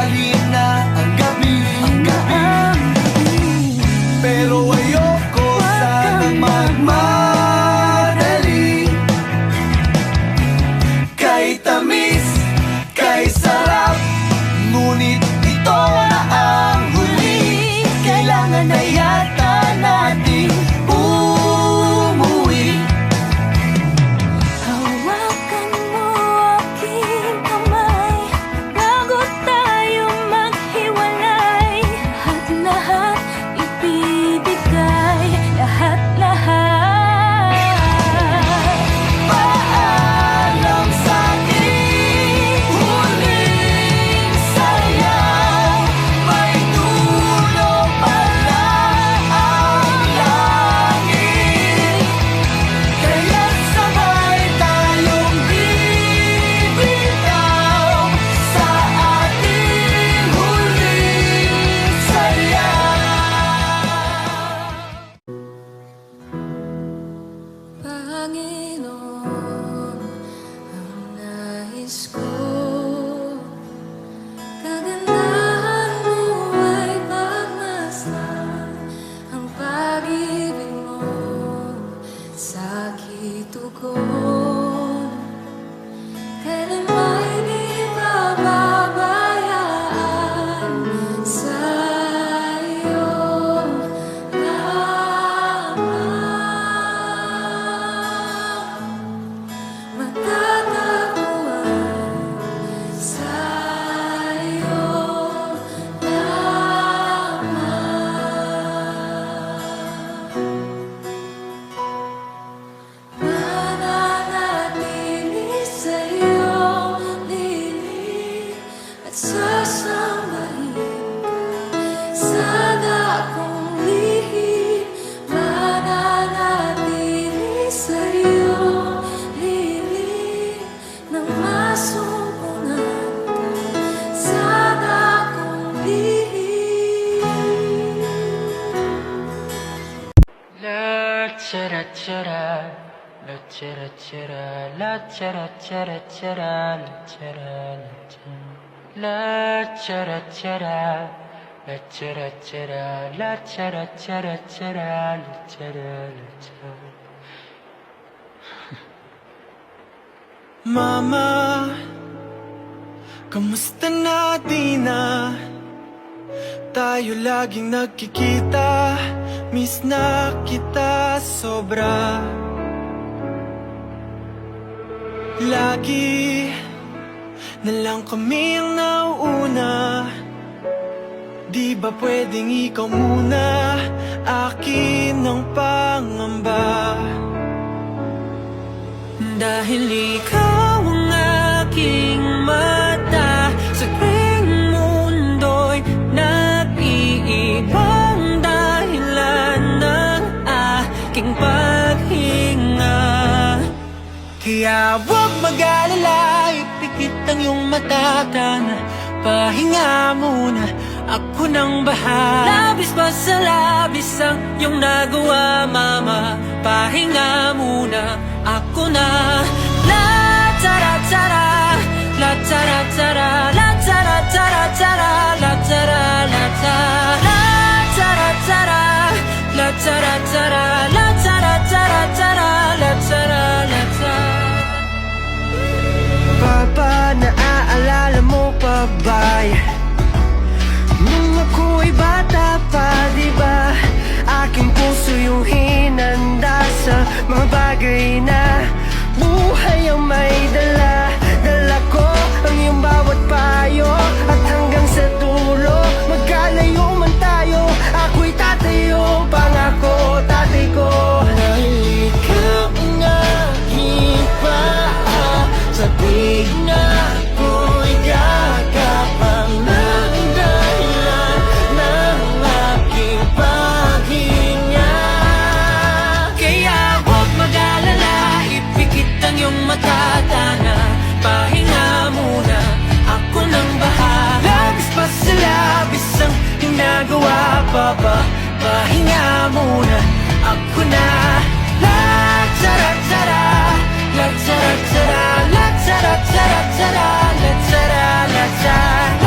tanghali na ang gabi, pero ayoko sanang magmadali. Kay tamis, kay sarap, ngunit ito na ang huli. Kailangan na yata nating umuwi. Hawakan mo aking kamay bago tayo maghiwalay. At lahat ibibigay, lahat-lahat. Paalam sa ating huling sayaw. May dulo pala ang langit, kaya sabay tayong bibitaw sa ating huling sayaw. Panginoon, ang nais ko, kagandahan mo ay pagmasdan. Ang pag-ibig mo sa aking tugon, kailan may di pababayaan sa iyo lamang. Matatagpuan sa iyo lamang. Mananatili sa iyong lilim at sasambahin ka sa dakong lihim. Mananatili sa iyong lilim nang masumpungan ka sa dakong lihim. La chara chara, la chara chara, la chara chara chara, la chara la chara, la chara chara, la chara chara, la chara chara chara, la chara la chara. Mama, kamusta na di na? Tayo laging nagkikita, miss na kita sobra. Lagi na lang kami ang nauuna. Di ba pwedeng ikaw muna? Akin ang pangamba. Dahil ikaw ang aking mata, sa tuwing mundo'y nag-iibang dahilan ng aking paghinga. Kaya huwag mag-alala, ipikit ang iyong mata, tana, pahinga muna, ako nang bahala. Labis pa sa labis ang iyong nagawa, mama, pahinga muna, ako na. La tara tara, la tara tara, la tara tara tara, la tara la tara, la tara tara, la tara tara, la tara tara tara, la tara la tara. Papa, naaalala mo pa ba nung ako'y bata pa, diba? Aking puso yung hinanda sa mga bagay na buhay ang may dala. Dala ko ang iyong bawat payo, at hanggang sa dulo, magkalayo man tayo, ako'y tatayo, pangako tatay ko. Dahil ikaw ang aking sabi na ako'y gagapang ng dahilan ng aking paghinga. Kaya huwag mag-alala, ipikit ang iyong mata, tana, pahinga muna, ako nang bahala. Labis pa sa labis ang ginagawa, papa, pahinga muna, ako na. La tara tara, la tara tara, la tara tara tara, la tara la tara.